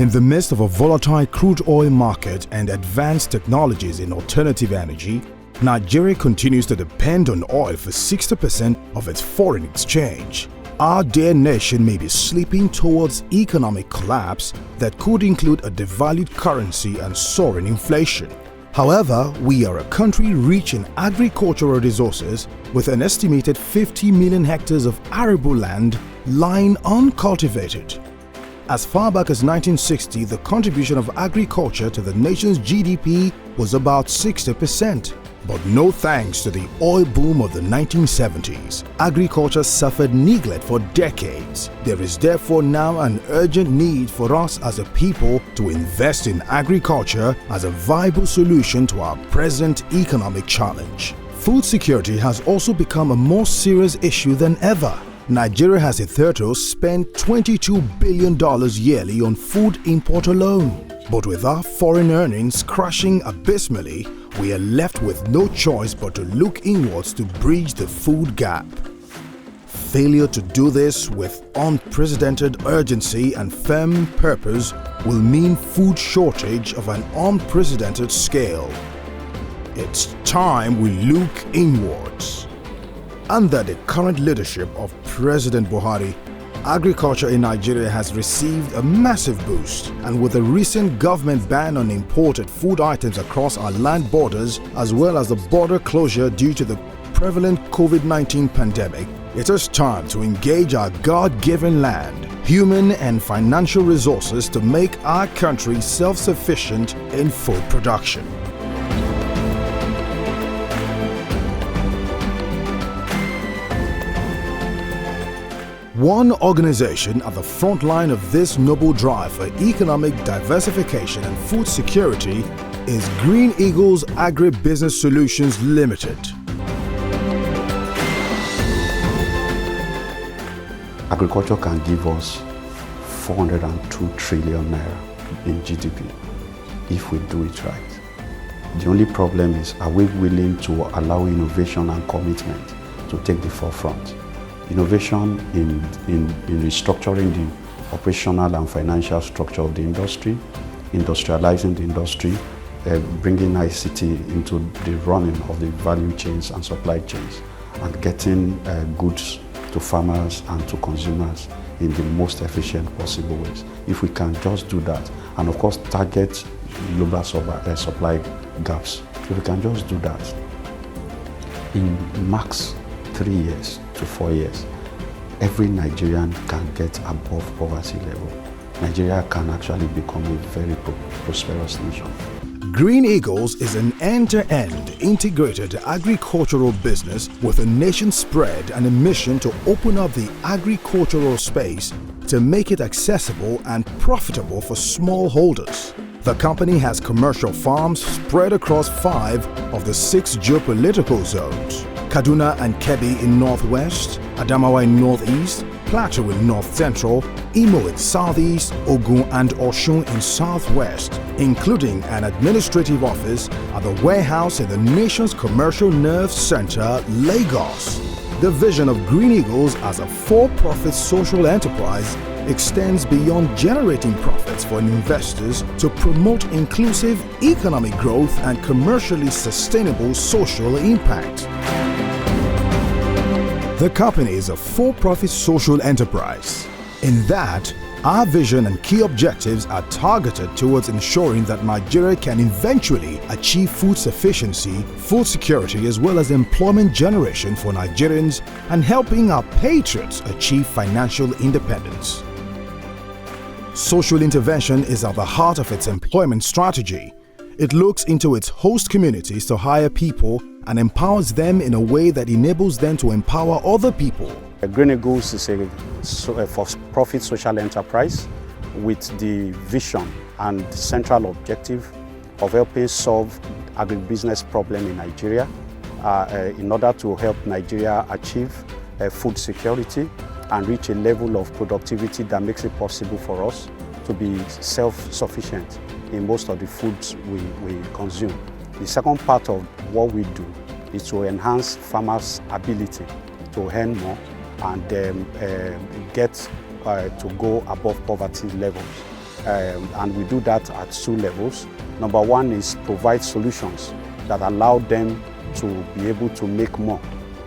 In the midst of a volatile crude oil market and advanced technologies in alternative energy, Nigeria continues to depend on oil for 60% of its foreign exchange. Our dear nation may be slipping towards economic collapse that could include a devalued currency and soaring inflation. However, we are a country rich in agricultural resources with an estimated 50 million hectares of arable land lying uncultivated. As far back as 1960, the contribution of agriculture to the nation's GDP was about 60%. But no thanks to the oil boom of the 1970s, agriculture suffered neglect for decades. There is therefore now an urgent need for us as a people to invest in agriculture as a viable solution to our present economic challenge. Food security has also become a more serious issue than ever. Nigeria has hitherto spent $22 billion yearly on food import alone. But with our foreign earnings crashing abysmally, we are left with no choice but to look inwards to bridge the food gap. Failure to do this with unprecedented urgency and firm purpose will mean food shortage of an unprecedented scale. It's time we look inwards. Under the current leadership of President Buhari, agriculture in Nigeria has received a massive boost, and with the recent government ban on imported food items across our land borders, as well as the border closure due to the prevalent COVID-19 pandemic, it is time to engage our God-given land, human and financial resources to make our country self-sufficient in food production. One organization at the front line of this noble drive for economic diversification and food security is Green Eagles Agribusiness Solutions Limited. Agriculture can give us 402 trillion naira in GDP if we do it right. The only problem is, are we willing to allow innovation and commitment to take the forefront? Innovation in restructuring the operational and financial structure of the industry, industrializing the industry, bringing ICT into the running of the value chains and supply chains, and getting goods to farmers and to consumers in the most efficient possible ways. If we can just do that, and of course target global supply gaps, if we can just do that, in max 3 years to 4 years, every Nigerian can get above poverty level. Nigeria can actually become a very prosperous nation. Green Eagles is an end-to-end integrated agricultural business with a nation spread and a mission to open up the agricultural space to make it accessible and profitable for smallholders. The company has commercial farms spread across 5 of the 6 geopolitical zones: Kaduna and Kebbi in northwest, Adamawa in northeast, Plateau in north-central, Imo in southeast, Ogun and Osun in southwest, including an administrative office at the warehouse in the nation's commercial nerve center, Lagos. The vision of Green Eagles as a for-profit social enterprise extends beyond generating profits for investors to promote inclusive economic growth and commercially sustainable social impact. The company is a for-profit social enterprise. In that, our vision and key objectives are targeted towards ensuring that Nigeria can eventually achieve food sufficiency, food security, as well as employment generation for Nigerians, and helping our patriots achieve financial independence. Social intervention is at the heart of its employment strategy. It looks into its host communities to hire people and empowers them in a way that enables them to empower other people. Green Eagles is a for-profit social enterprise with the vision and central objective of helping solve agribusiness problem in Nigeria in order to help Nigeria achieve food security and reach a level of productivity that makes it possible for us to be self-sufficient in most of the foods we consume. The second part of what we do is to enhance farmers' ability to earn more and get to go above poverty levels. and we do that at 2 levels. Number 1 is provide solutions that allow them to be able to make more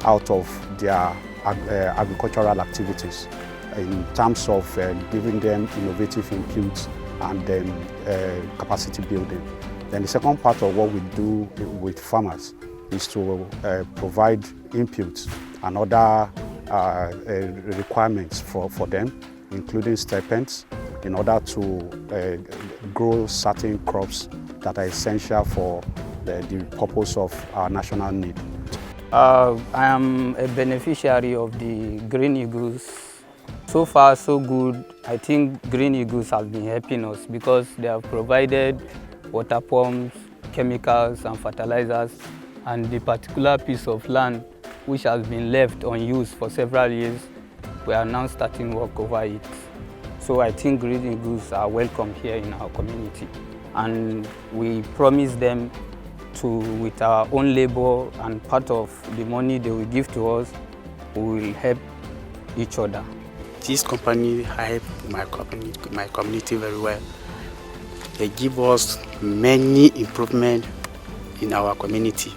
out of their agricultural activities in terms of giving them innovative inputs and then capacity building. Then the second part of what we do with farmers is to provide inputs and other requirements for them, including stipends, in order to grow certain crops that are essential for the purpose of our national need. I am a beneficiary of the Green Eagles. So far, so good. I think Green Eagles have been helping us because they have provided water pumps, chemicals and fertilizers, and the particular piece of land which has been left unused for several years, we are now starting work over it. So I think Green Eagles are welcome here in our community, and we promise them to, with our own labor and part of the money they will give to us, we will help each other. This company help my community very well. They give us many improvements in our community.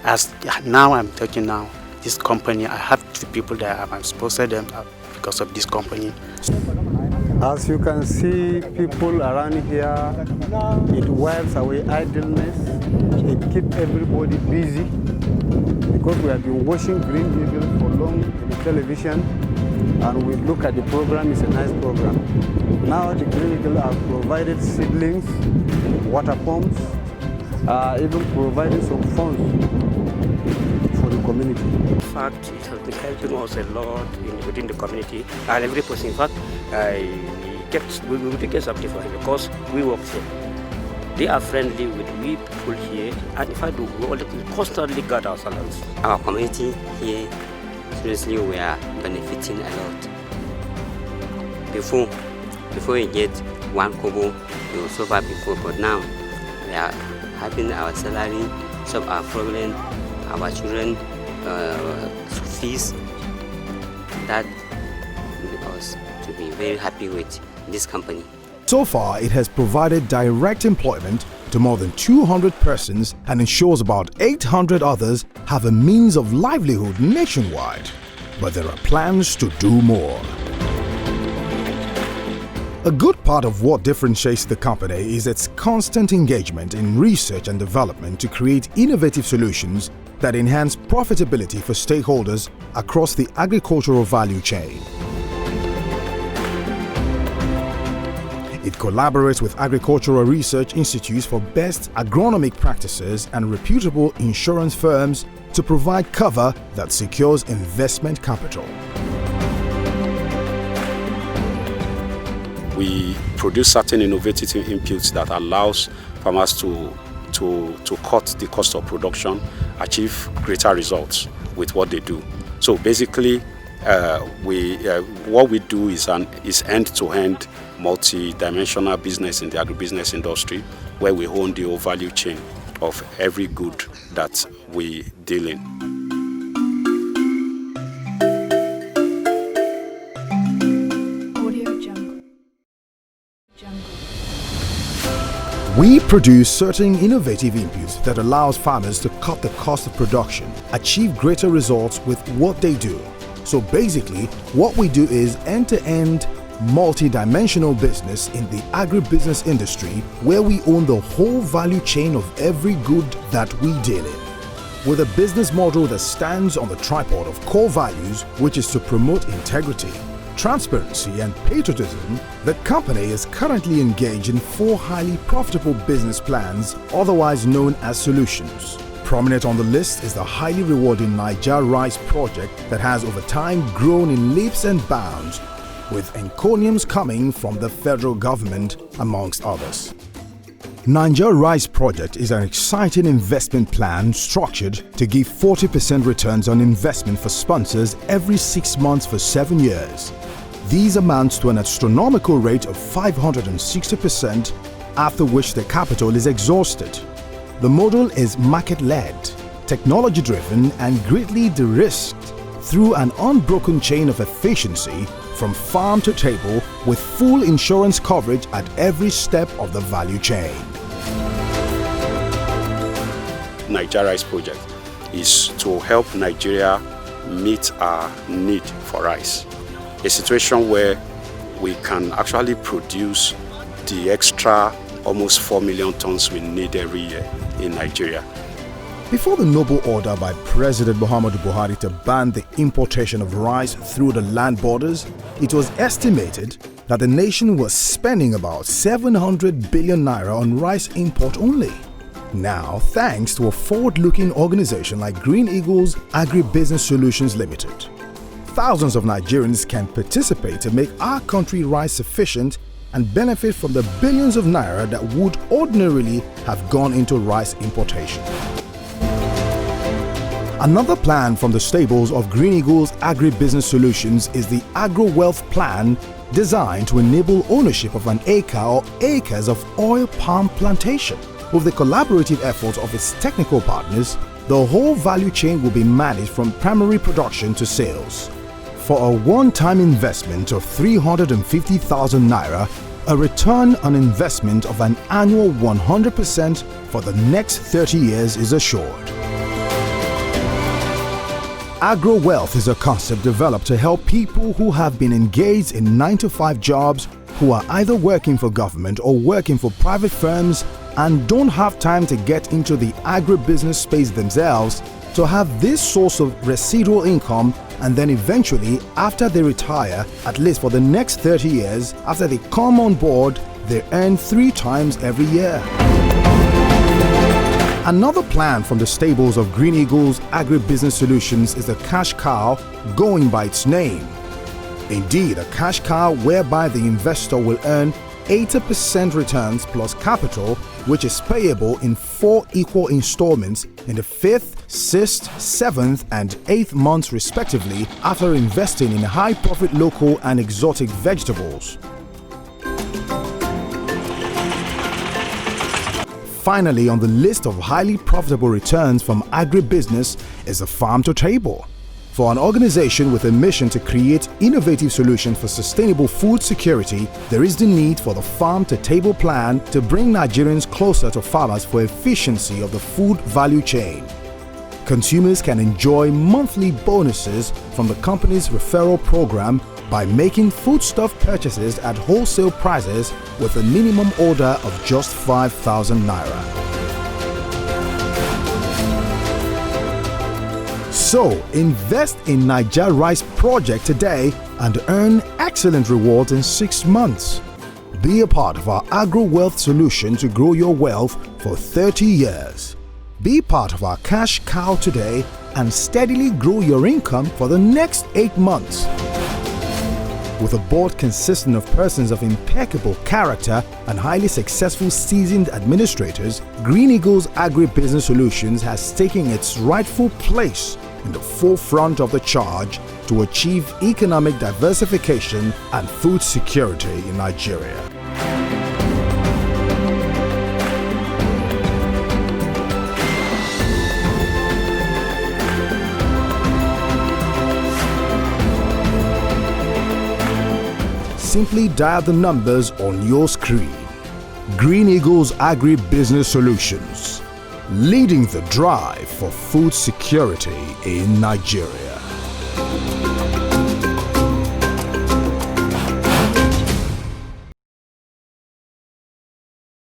As now I'm talking now, this company, I have 2 people that I've sponsored them because of this company. As you can see, people around here, it wipes away idleness, it keeps everybody busy, because we have been watching Green Eagle for long on the television, and we look at the program, it's a nice program. Now the Green Eagle have provided seedlings, water pumps, even providing some funds for the community. In fact, it has been helping us a lot within the community, and every person. In fact, we will get something for him because we work here. They are friendly with we people here, and if I do, we constantly get our salaries. Our community here, seriously, we are benefiting a lot. Before we get 1 kobo, we will survive before, but now we are having our salary, solve our problem, our children, fees. That makes us to be very happy with this company. So far, it has provided direct employment to more than 200 persons and ensures about 800 others have a means of livelihood nationwide. But there are plans to do more. A good part of what differentiates the company is its constant engagement in research and development to create innovative solutions that enhance profitability for stakeholders across the agricultural value chain. It collaborates with agricultural research institutes for best agronomic practices and reputable insurance firms to provide cover that secures investment capital. We produce certain innovative inputs that allows farmers to cut the cost of production, achieve greater results with what they do. So basically, what we do is end-to-end multi-dimensional business in the agribusiness industry, where we own the whole value chain of every good that we deal in. We produce certain innovative inputs that allows farmers to cut the cost of production, achieve greater results with what they do. So basically, what we do is end-to-end multi-dimensional business in the agribusiness industry, where we own the whole value chain of every good that we deal in. With a business model that stands on the tripod of core values, which is to promote integrity, transparency and patriotism, the company is currently engaged in 4 highly profitable business plans, otherwise known as solutions. Prominent on the list is the highly rewarding Niger Rice project that has over time grown in leaps and bounds, with encomiums coming from the federal government, amongst others. Niger Rice project is an exciting investment plan structured to give 40% returns on investment for sponsors every 6 months for 7 years. These amounts to an astronomical rate of 560%, after which the capital is exhausted. The model is market-led, technology-driven and greatly de-risked through an unbroken chain of efficiency from farm to table with full insurance coverage at every step of the value chain. Nigeria Rice Project is to help Nigeria meet our need for rice. A situation where we can actually produce the extra almost 4 million tons we need every year in Nigeria. Before the noble order by President Muhammadu Buhari to ban the importation of rice through the land borders, it was estimated that the nation was spending about 700 billion naira on rice import only. Now, thanks to a forward-looking organization like Green Eagles Agribusiness Solutions Limited, thousands of Nigerians can participate to make our country rice sufficient and benefit from the billions of naira that would ordinarily have gone into rice importation. Another plan from the stables of Green Eagles Agribusiness Solutions is the Agro-Wealth Plan, designed to enable ownership of an acre or acres of oil palm plantation. With the collaborative efforts of its technical partners, the whole value chain will be managed from primary production to sales. For a one-time investment of 350,000 naira, a return on investment of an annual 100% for the next 30 years is assured. Agro-wealth is a concept developed to help people who have been engaged in 9-to-5 jobs, who are either working for government or working for private firms and don't have time to get into the agribusiness space themselves, to have this source of residual income, and then eventually, after they retire, at least for the next 30 years, after they come on board, they earn 3 times every year. Another plan from the stables of Green Eagles Agribusiness Solutions is the cash cow, going by its name. Indeed, a cash cow whereby the investor will earn 80% returns plus capital, which is payable in 4 equal installments in the 5th, 6th, 7th and 8th months respectively, after investing in high-profit local and exotic vegetables. Finally, on the list of highly profitable returns from agribusiness is the farm to table. For an organization with a mission to create innovative solutions for sustainable food security, there is the need for the farm to table plan to bring Nigerians closer to farmers for efficiency of the food value chain. Consumers can enjoy monthly bonuses from the company's referral program by making foodstuff purchases at wholesale prices with a minimum order of just 5,000 naira. So, invest in Nigeria Rice Project today and earn excellent rewards in 6 months. Be a part of our Agro-Wealth solution to grow your wealth for 30 years. Be part of our cash cow today and steadily grow your income for the next 8 months. With a board consisting of persons of impeccable character and highly successful seasoned administrators, Green Eagles Agribusiness Solutions has taken its rightful place in the forefront of the charge to achieve economic diversification and food security in Nigeria. Simply dial the numbers on your screen. Green Eagles Agribusiness Solutions, leading the drive for food security in Nigeria.